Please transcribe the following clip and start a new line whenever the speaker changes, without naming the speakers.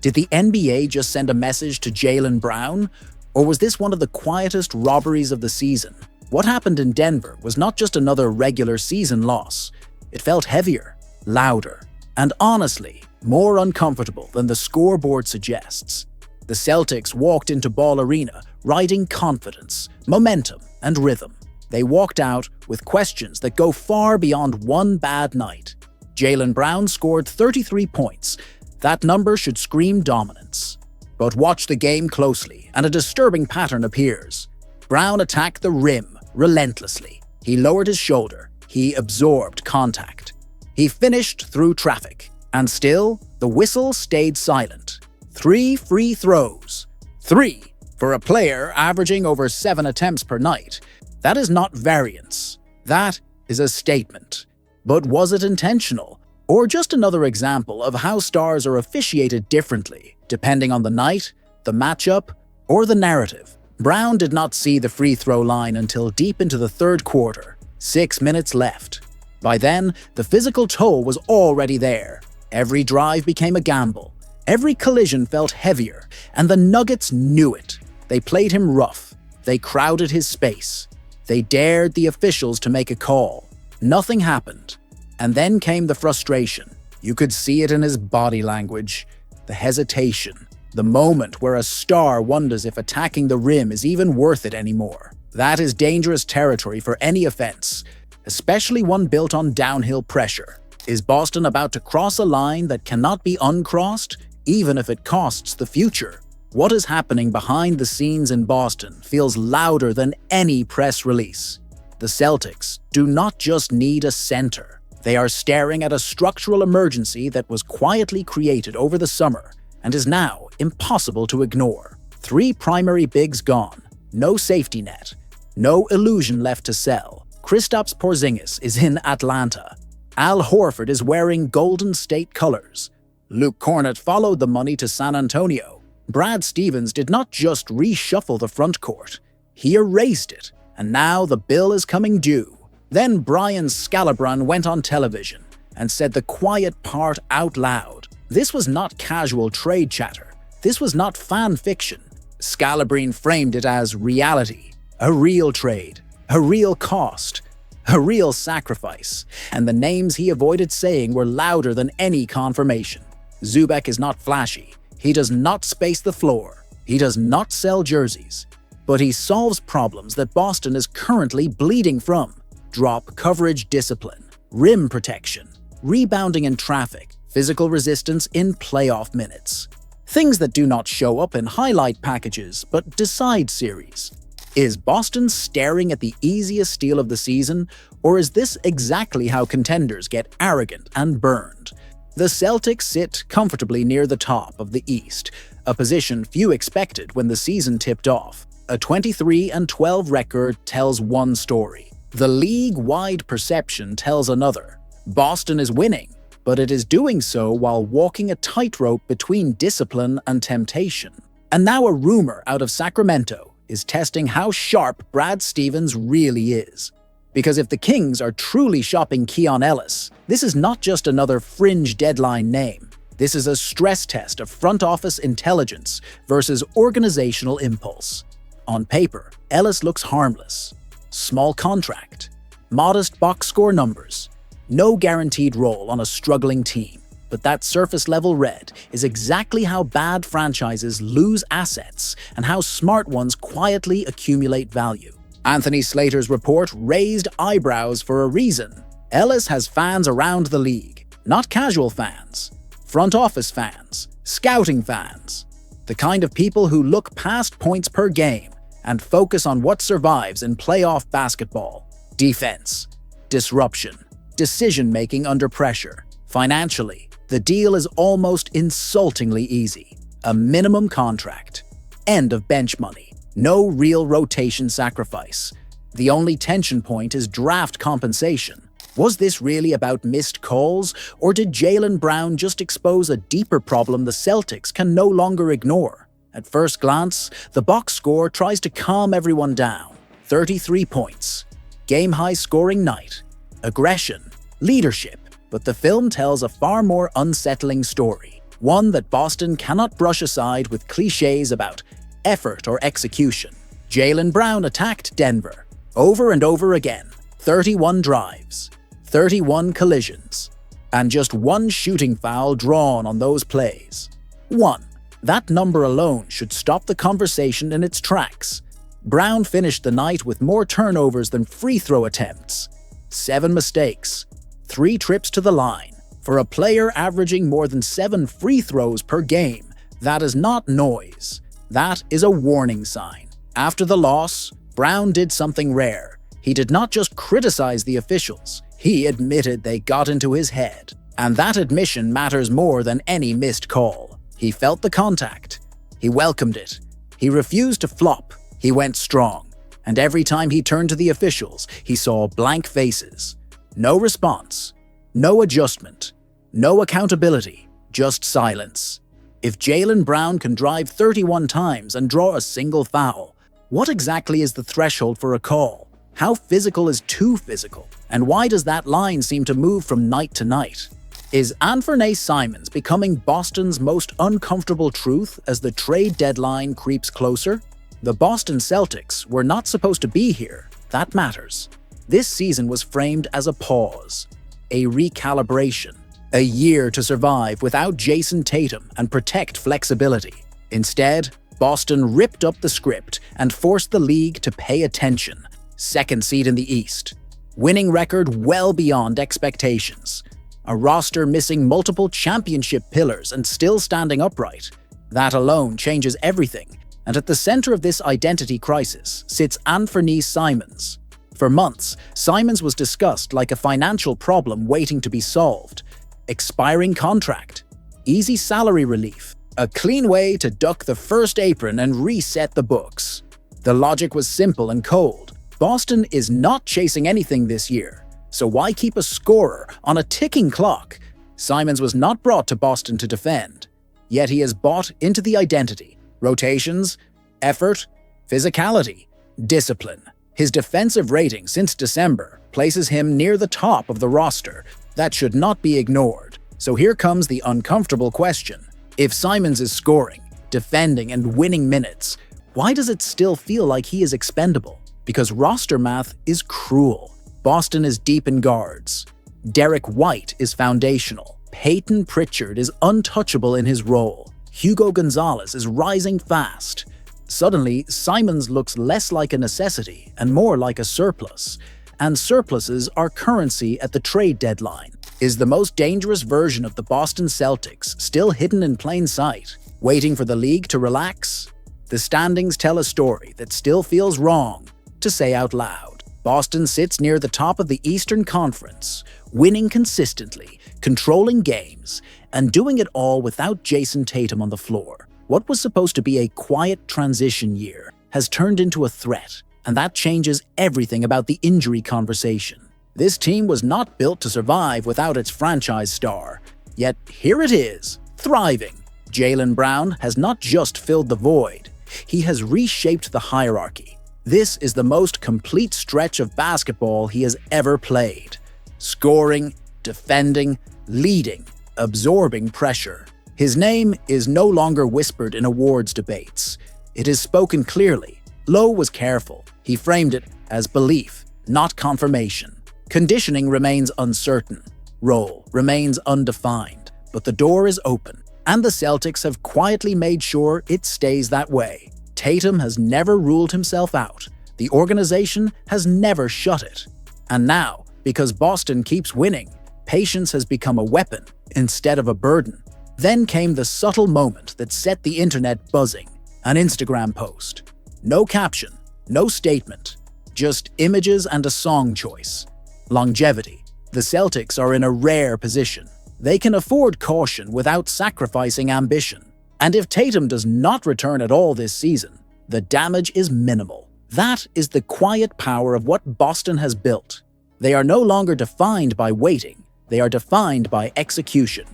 Did the NBA just send a message to Jaylen Brown? Or was this one of the quietest robberies of the season? What happened in Denver was not just another regular season loss. It felt heavier, louder, and honestly, more uncomfortable than the scoreboard suggests. The Celtics walked into Ball Arena riding confidence, momentum, and rhythm. They walked out with questions that go far beyond one bad night. Jaylen Brown scored 33 points. That number should scream dominance. But watch the game closely, and a disturbing pattern appears. Brown attacked the rim relentlessly. He lowered his shoulder. He absorbed contact. He finished through traffic. And still, the whistle stayed silent. 3 free throws. 3 for a player averaging over 7 attempts per night. That is not variance. That is a statement. But was it intentional? Or just another example of how stars are officiated differently, depending on the night, the matchup, or the narrative? Brown did not see the free throw line until deep into the third quarter, 6 minutes left. By then, the physical toll was already there. Every drive became a gamble. Every collision felt heavier, and the Nuggets knew it. They played him rough. They crowded his space. They dared the officials to make a call. Nothing happened. And then came the frustration. You could see it in his body language. The hesitation. The moment where a star wonders if attacking the rim is even worth it anymore. That is dangerous territory for any offense, especially one built on downhill pressure. Is Boston about to cross a line that cannot be uncrossed, even if it costs the future? What is happening behind the scenes in Boston feels louder than any press release. The Celtics do not just need a center. They are staring at a structural emergency that was quietly created over the summer and is now impossible to ignore. 3 primary bigs gone, no safety net, no illusion left to sell. Kristaps Porzingis is in Atlanta. Al Horford is wearing Golden State colors. Luke Cornett followed the money to San Antonio. Brad Stevens did not just reshuffle the front court. He erased it, and now the bill is coming due. Then Brian Scalabrine went on television and said the quiet part out loud. This was not casual trade chatter. This was not fan fiction. Scalabrine framed it as reality, a real trade, a real cost, a real sacrifice, and the names he avoided saying were louder than any confirmation. Zubac is not flashy. He does not space the floor. He does not sell jerseys. But he solves problems that Boston is currently bleeding from. Drop coverage discipline, rim protection, rebounding in traffic, physical resistance in playoff minutes. Things that do not show up in highlight packages, but decide series. Is Boston staring at the easiest steal of the season, or is this exactly how contenders get arrogant and burned? The Celtics sit comfortably near the top of the East, a position few expected when the season tipped off. A 23-12 record tells one story. The league-wide perception tells another. Boston is winning, but it is doing so while walking a tightrope between discipline and temptation. And now a rumor out of Sacramento is testing how sharp Brad Stevens really is. Because if the Kings are truly shopping Keon Ellis, this is not just another fringe deadline name. This is a stress test of front office intelligence versus organizational impulse. On paper, Ellis looks harmless. Small contract, modest box score numbers, no guaranteed role on a struggling team. But that surface-level red is exactly how bad franchises lose assets and how smart ones quietly accumulate value. Anthony Slater's report raised eyebrows for a reason. Ellis has fans around the league, not casual fans, front office fans, scouting fans, the kind of people who look past points per game and focus on what survives in playoff basketball. Defense, disruption, decision-making under pressure. Financially, the deal is almost insultingly easy. A minimum contract, end of bench money. No real rotation sacrifice. The only tension point is draft compensation. Was this really about missed calls, or did Jaylen Brown just expose a deeper problem the Celtics can no longer ignore? At first glance, the box score tries to calm everyone down. 33 points. Game-high scoring night. Aggression. Leadership. But the film tells a far more unsettling story. one that Boston cannot brush aside with cliches about effort or execution. Jaylen Brown attacked Denver over and over again. 31 drives, 31 collisions, and just one shooting foul drawn on those plays. 1. That number alone should stop the conversation in its tracks. Brown finished the night with more turnovers than free throw attempts. 7 mistakes, 3 trips to the line. For a player averaging more than 7 free throws per game, that is not noise. That is a warning sign. After the loss, Brown did something rare. He did not just criticize the officials, he admitted they got into his head. And that admission matters more than any missed call. He felt the contact. He welcomed it. He refused to flop. He went strong. And every time he turned to the officials, he saw blank faces. No response. No adjustment. No accountability. Just silence. If Jaylen Brown can drive 31 times and draw a single foul, what exactly is the threshold for a call? How physical is too physical? And why does that line seem to move from night to night? Is Anfernee Simons becoming Boston's most uncomfortable truth as the trade deadline creeps closer? The Boston Celtics were not supposed to be here. That matters. This season was framed as a pause, a recalibration, a year to survive without Jayson Tatum and protect flexibility. Instead, Boston ripped up the script and forced the league to pay attention. Second seed in the East. Winning record well beyond expectations. A roster missing multiple championship pillars and still standing upright. That alone changes everything. And at the center of this identity crisis sits Anfernee Simons. For months, Simons was discussed like a financial problem waiting to be solved. Expiring contract, easy salary relief, a clean way to duck the first apron and reset the books. The logic was simple and cold. Boston is not chasing anything this year, so why keep a scorer on a ticking clock? Simons was not brought to Boston to defend, yet he has bought into the identity. Rotations, effort, physicality, discipline. His defensive rating since December places him near the top of the roster. That should not be ignored. So here comes the uncomfortable question. If Simons is scoring, defending, and winning minutes, why does it still feel like he is expendable? Because roster math is cruel. Boston is deep in guards. Derek White is foundational. Peyton Pritchard is untouchable in his role. Hugo Gonzalez is rising fast. Suddenly, Simons looks less like a necessity and more like a surplus. And surpluses are currency at the trade deadline. Is the most dangerous version of the Boston Celtics still hidden in plain sight, waiting for the league to relax? The standings tell a story that still feels wrong to say out loud. Boston sits near the top of the Eastern Conference, winning consistently, controlling games, and doing it all without Jayson Tatum on the floor. What was supposed to be a quiet transition year has turned into a threat, and that changes everything about the injury conversation. This team was not built to survive without its franchise star, yet here it is, thriving. Jaylen Brown has not just filled the void, he has reshaped the hierarchy. This is the most complete stretch of basketball he has ever played. Scoring, defending, leading, absorbing pressure. His name is no longer whispered in awards debates. It is spoken clearly. Lowe was careful. He framed it as belief, not confirmation. Conditioning remains uncertain. Role remains undefined. But the door is open, and the Celtics have quietly made sure it stays that way. Tatum has never ruled himself out. The organization has never shut it. And now, because Boston keeps winning, patience has become a weapon instead of a burden. Then came the subtle moment that set the internet buzzing. An Instagram post. No caption, no statement, just images and a song choice. Longevity. The Celtics are in a rare position. They can afford caution without sacrificing ambition. And if Tatum does not return at all this season, the damage is minimal. That is the quiet power of what Boston has built. They are no longer defined by waiting. They are defined by execution.